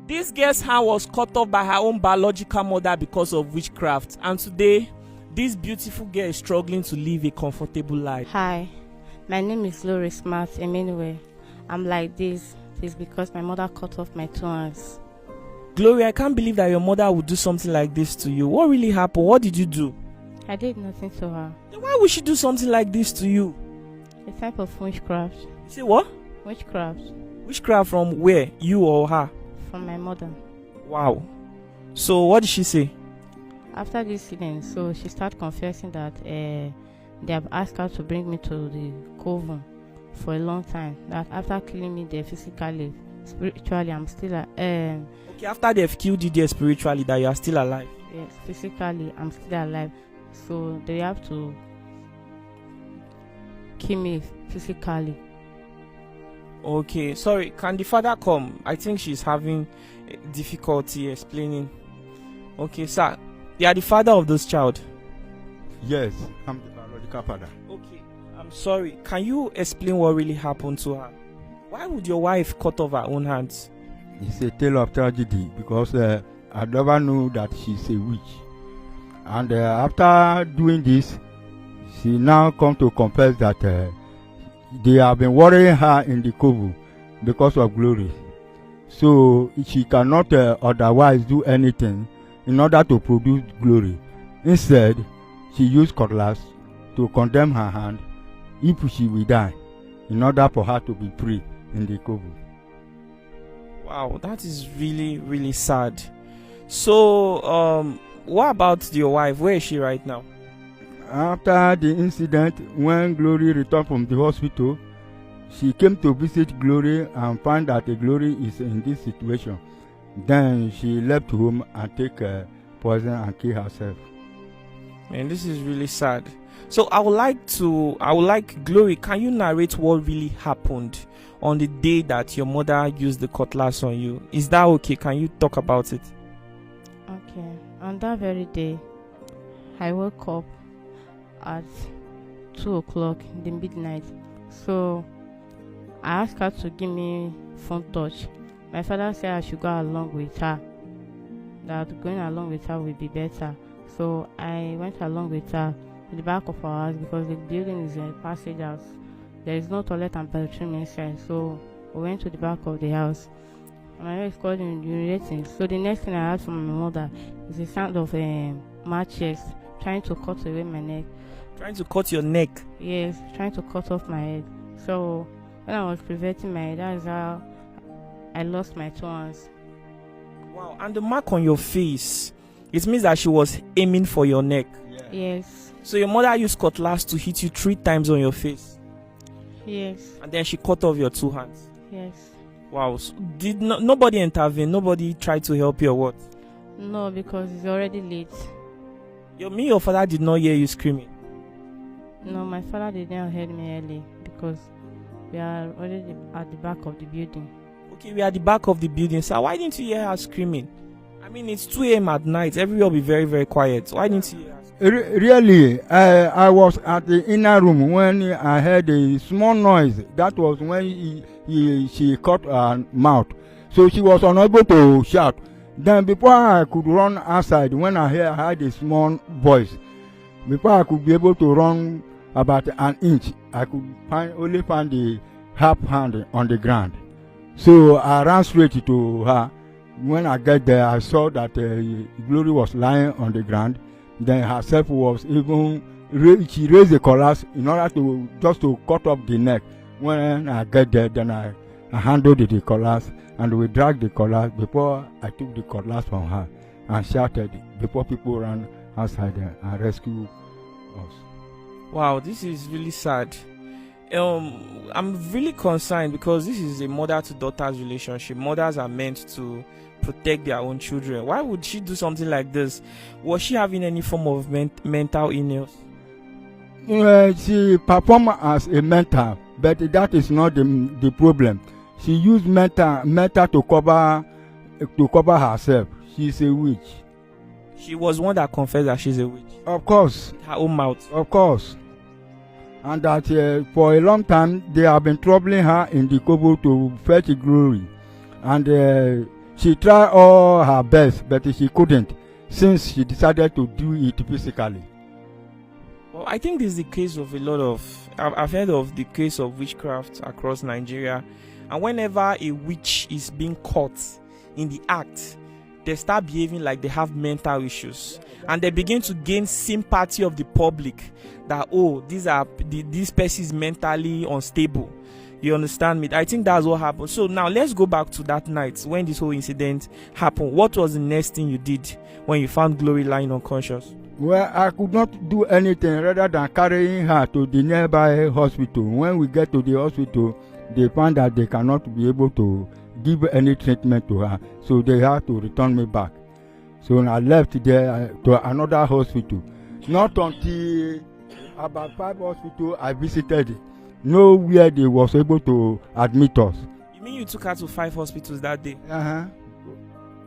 This girl's hand was cut off by her own biological mother because of witchcraft, and today, this beautiful girl is struggling to live a comfortable life. Hi, my name is Lori Smart Emmanuel. I'm like this. It's because my mother cut off my 2 hands. Glory, I can't believe that your mother would do something like this to you. What really happened? What did you do? I did nothing to her. Then why would she do something like this to you? A type of witchcraft. You say what? Witchcraft. Witchcraft from where? You or her? From my mother. Wow. So what did she say? After this incident, so she started confessing that they have asked her to bring me to the coven for a long time. That after killing me there physically, spiritually, I'm still okay, after they've killed you there spiritually, that you are still alive. Yes, physically, I'm still alive. So they have to kill me physically. Okay, sorry, can the father come? I think she's having difficulty explaining. Okay, sir, you are the father of this child? Yes, I'm the biological father. Okay, I'm sorry. Can you explain what really happened to her? Why would your wife cut off her own hands? It's a tale of tragedy because I never knew that she's a witch. And after doing this, she now come to confess that they have been worrying her in the coven because of glory. So she cannot otherwise do anything in order to produce glory. Instead, she used cutlass to condemn her hand if she will die, in order for her to be free in the coven. Wow, that is really, really sad. So, what about your wife? Where is she right now? After the incident, when Glory returned from the hospital, she came to visit Glory and found that the Glory is in this situation. Then she left home and take poison and kill herself. Man, this is really sad. So I would like Glory, can you narrate what really happened on the day that your mother used the cutlass on you? Is that okay? Can you talk about it? Okay. On that very day, I woke up at 2 o'clock in the midnight. So I asked her to give me phone touch. My father said I should go along with her, that going along with her will be better. So I went along with her to the back of our house because the building is a passage house. There is no toilet and bathroom inside. So we went to the back of the house. My wife called in urinating. So the next thing I heard from my mother is the sound of matches trying to cut away my neck. Trying to cut your neck? Yes, trying to cut off my head. So when I was preventing my head, that's how I lost my 2 hands. Wow, and the mark on your face, it means that she was aiming for your neck. Yeah. Yes. So your mother used cutlass to hit you 3 times on your face? Yes. And then she cut off your 2 hands? Yes. Wow. So did nobody intervene? Nobody tried to help you or what? No, because it's already late. Your father did not hear you screaming? No, my father did not hear me early because we are already at the back of the building. Okay, we are at the back of the building. So why didn't you hear her screaming? I mean, it's 2 a.m. at night. Everyone will be very, very quiet. Why didn't you hear her? Really, I was at the inner room when I heard a small noise. That was when she cut her mouth. So she was unable to shout. Then before I could run outside, when I heard a small voice, before I could be able to run about an inch, I could only find the half hand on the ground. So I ran straight to her. When I get there, I saw that Glory was lying on the ground. Then herself was even, she raised the cutlass in order to just to cut off the neck. When I get there, then I handled the cutlass and we dragged the cutlass before I took the cutlass from her and shouted before people ran outside and rescued us. Wow, this is really sad. I'm really concerned because this is a mother to daughter's relationship. Mothers are meant to protect their own children. Why would she do something like this? Was she having any form of mental illness? She performed as a mentor, but that is not the problem. She used mentor to cover herself. She's a witch. She was one that confessed that she's a witch. Of course. With her own mouth. Of course. And that for a long time they have been troubling her in the coven to fetch glory. And She tried all her best, but she couldn't, since she decided to do it physically. Well, I think this is the case of a lot of. I've heard of the case of witchcraft across Nigeria, and whenever a witch is being caught in the act, they start behaving like they have mental issues, and they begin to gain sympathy of the public that, oh, this person is mentally unstable. You understand me? I think that's what happened. So now let's go back to that night when this whole incident happened. What was the next thing you did when you found Glory lying unconscious? Well, I could not do anything rather than carrying her to the nearby hospital. When we get to the hospital, they found that they cannot be able to give any treatment to her, so they had to return me back. So I left there to another hospital. Not until about 5 hospitals I visited, nowhere they was able to admit us. You mean you took her to 5 hospitals that day?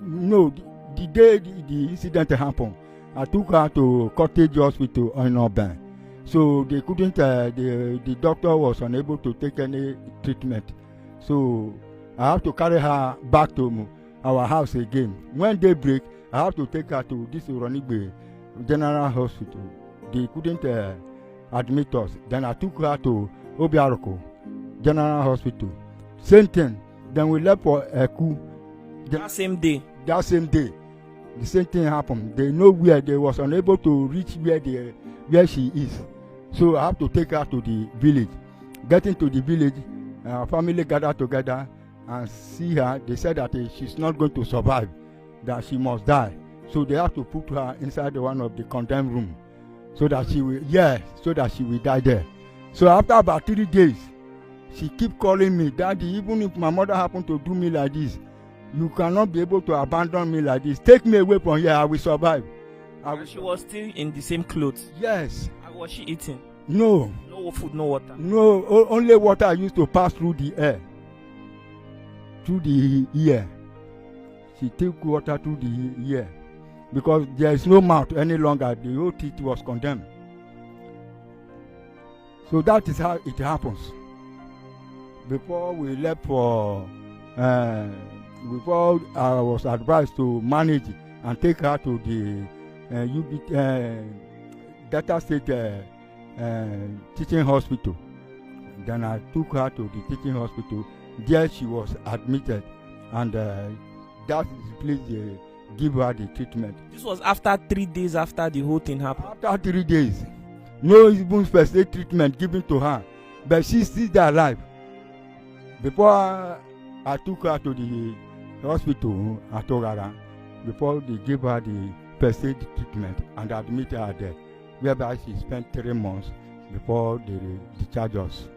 No, the day the incident happened, I took her to Cottage Hospital in Auburn. So they couldn't, the doctor was unable to take any treatment. So I have to carry her back to our house again. When they break, I have to take her to this Uronigbe General Hospital. They couldn't admit us. Then I took her to Obiaroko General Hospital. Same thing. Then we left for Eku. That same day? That same day. The same thing happened. They know where they was unable to reach where she is. So I have to take her to the village. Getting to the village, our family gathered together and see her. They said that she's not going to survive, that she must die. So they have to put her inside one of the condemned room, so that she will die there. So after about 3 days, she keep calling me, Daddy, even if my mother happened to do me like this, you cannot be able to abandon me like this. Take me away from here, I will survive. She was still in the same clothes? Yes. Was she eating? No. No food, no water? No, only water used to pass through the air. Through the ear. She took water through the ear. Because there is no mouth any longer. The whole teeth was condemned. So that is how it happens. Before we left before I was advised to manage and take her to the Delta State teaching hospital. Then I took her to the teaching hospital. There she was admitted, and that is the place they give her the treatment. This was after 3 days after the whole thing happened? After 3 days. No even first aid treatment given to her, but she's still alive. Before I took her to the hospital at Ogara, before they gave her the first aid treatment and admitted her there, whereby she spent 3 months before they discharged us.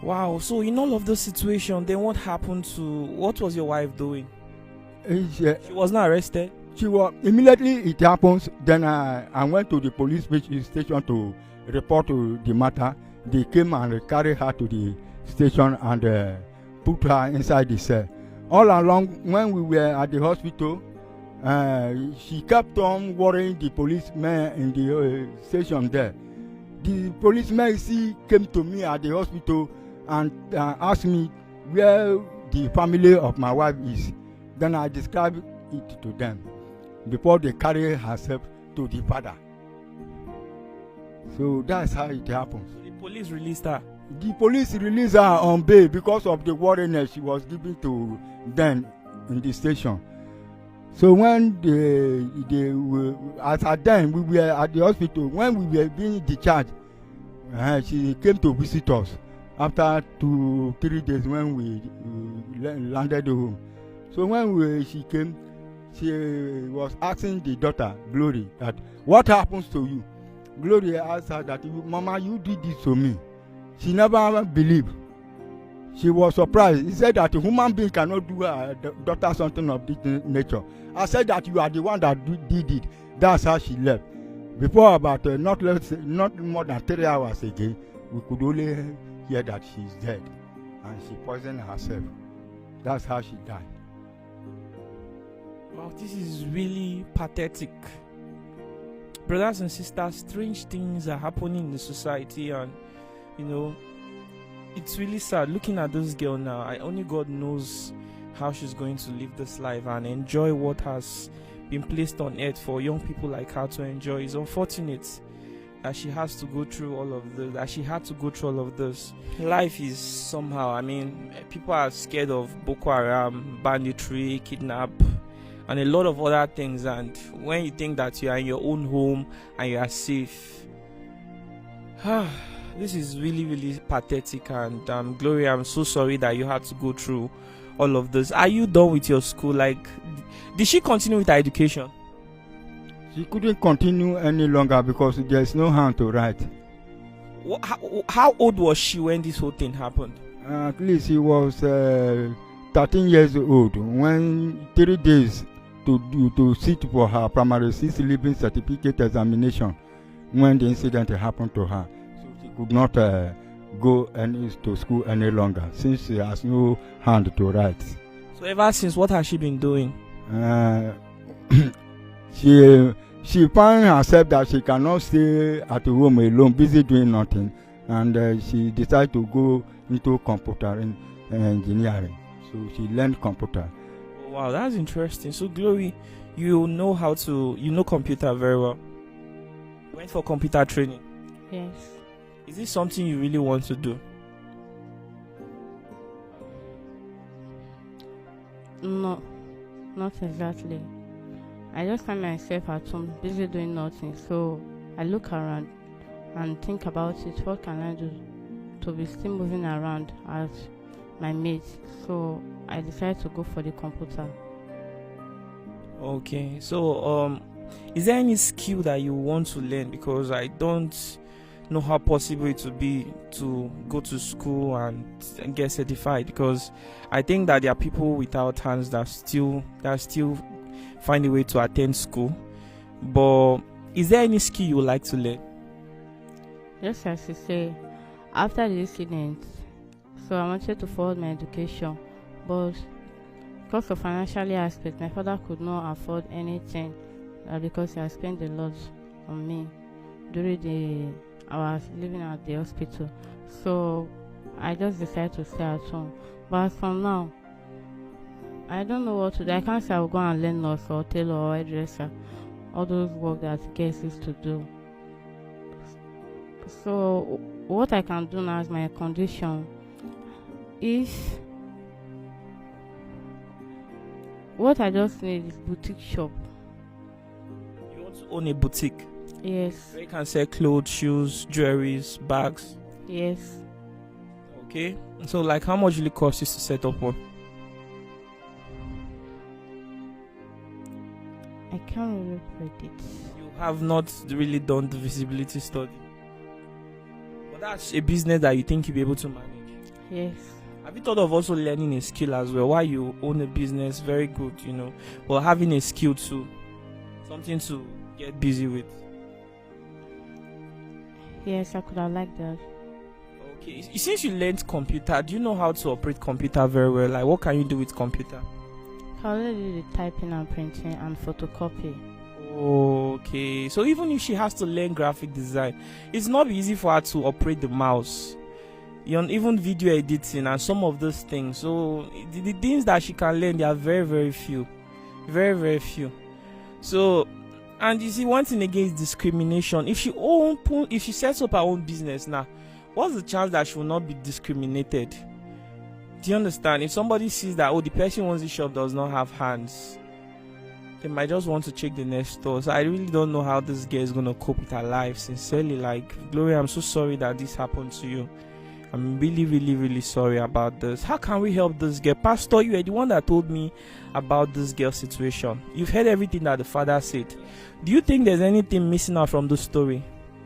Wow, so in all of those situations, then what happened what was your wife doing? She was not arrested? She was, immediately it happens, then I went to the police station to report to the matter. They came and carried her to the station and put her inside the cell. All along, when we were at the hospital, she kept on worrying the policemen in the station there. The policemen came to me at the hospital and asked me where the family of my wife is. Then I described it to them before they carry herself to the father. So that's how it happens. So the police released her? The police released her on bail because of the worriness she was giving to them in the station. So when they were, as at then we were at the hospital, when we were being discharged, she came to visit us after 2-3 days when we landed home. So when she came, she was asking the daughter, Glory, that what happens to you? Glory asked her that, Mama, you did this to me. She never believed. She was surprised. He said that a human being cannot do her daughter something of this nature. I said that you are the one that did it. That's how she left. Before about not more than 3 hours again, we could only hear that she's dead. And she poisoned herself. That's how she died. Wow, this is really pathetic. Brothers and sisters, strange things are happening in the society, and it's really sad looking at those girls now. Only God knows how she's going to live this life and enjoy what has been placed on earth for young people like her to enjoy. It's unfortunate that she has to go through all of this, that she had to go through all of this. Life is somehow, I mean, people are scared of Boko Haram, banditry, kidnap, and a lot of other things. And when you think that you are in your own home and you are safe, this is really, really pathetic. And Gloria, I'm so sorry that you had to go through all of this. Are you done with your school? Like, did she continue with her education? She couldn't continue any longer because there's no hand to write. How old was she when this whole thing happened? At least she was 13 years old when 3 days to sit for her primary 6 leaving certificate examination when the incident happened to her. So she could not go to school any longer since she has no hand to write. So ever since, what has she been doing? She found herself that she cannot stay at home alone, busy doing nothing, and she decided to go into computer engineering. So she learned computer. Wow, that's interesting. So Glory, you know computer very well. You went for computer training. Yes. Is this something you really want to do? No, not exactly. I just find myself at home, busy doing nothing. So I look around and think about it. What can I do to be still moving around as my mates? So I decided to go for the computer. Okay. So is there any skill that you want to learn? Because I don't know how possible it would be to go to school and get certified. Because I think that there are people without hands that still find a way to attend school. But is there any skill you would like to learn? Just as you say, after the incident, so I wanted to forward my education, but because of financial aspect, my father could not afford anything because he had spent a lot on me during I was living at the hospital. So I just decided to stay at home. But from now, I don't know what to do. I can't say I will go and learn nurse or tailor or hairdresser, all those work that girls used to do. So what I can do now is my condition. What I just need is boutique shop. You want to own a boutique? Yes. Where you can sell clothes, shoes, jewelries, bags? Yes. Okay. So like how much will it cost you to set up one? I can't really predict. You have not really done the visibility study. But that's a business that you think you'll be able to manage. Yes. Have you thought of also learning a skill as well? While you own a business, very good, but having a skill too, something to get busy with. Yes, I could have liked that. Okay. Since you learned computer, do you know how to operate computer very well? Like, what can you do with computer? I already do the typing and printing and photocopy. Okay. So even if she has to learn graphic design, it's not easy for her to operate the mouse. Even video editing and some of those things. So the things that she can learn, they are very, very few. Very, very few. So, and you see, one thing against discrimination, if she sets up her own business now, what's the chance that she will not be discriminated? Do you understand? If somebody sees that, the person who owns the shop does not have hands, they might just want to check the next door. So I really don't know how this girl is going to cope with her life. Sincerely, like, Gloria, I'm so sorry that this happened to you. I'm really, really, really sorry about this. How can we help this girl? Pastor, you are the one that told me about this girl's situation. You've heard everything that the father said. Do you think there's anything missing out from the story?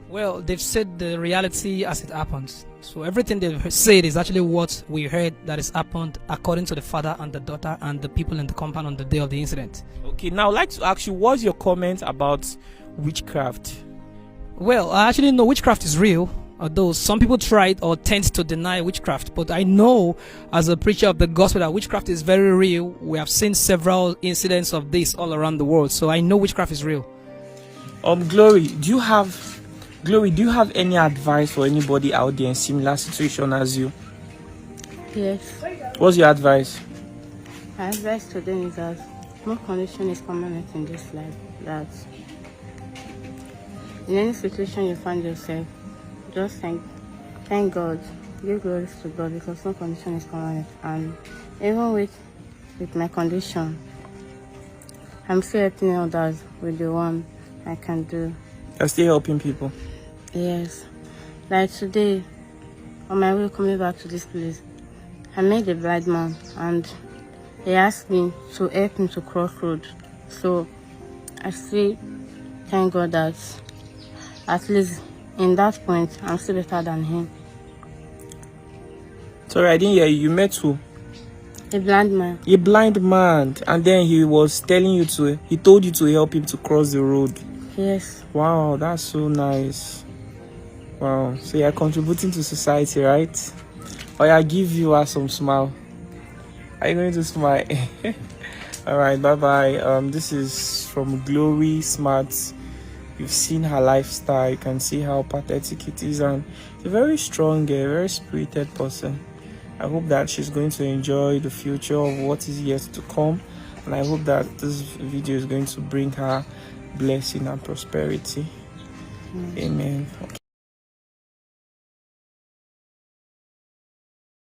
Well, they've said the reality as it happens. So everything they've said is actually what we heard that has happened according to the father and the daughter and the people in the compound on the day of the incident. Okay, now I'd like to ask you, what's your comment about witchcraft? Well, I actually know witchcraft is real, although some people try or tend to deny witchcraft. But I know as a preacher of the gospel that witchcraft is very real. We have seen several incidents of this all around the world. So I know witchcraft is real. Glory, do you have any advice for anybody out there in similar situation as you? Yes. What's your advice? My advice to them is that no condition is permanent in this life. That in any situation you find yourself, just thank God, give glory to God, because no condition is permanent. And even with my condition, I'm still helping others with the one I can do. You're still helping people. Yes. Like today, on my way coming back to this place, I met a blind man and he asked me to help him to cross road. So I still thank God that at least in that point I'm still better than him. Sorry, I didn't hear you. You met who? A blind man. A blind man, and then he was telling you he told you to help him to cross the road. Yes. Wow, that's so nice. Wow, so you're contributing to society, right? Or I give you some smile. Are you going to smile? All right, bye-bye. This is from Glory Smart. You've seen her lifestyle. You can see how pathetic it is, and a very strong, very spirited person. I hope that she's going to enjoy the future of what is yet to come, and I hope that this video is going to bring her blessing and prosperity. Amen. Okay.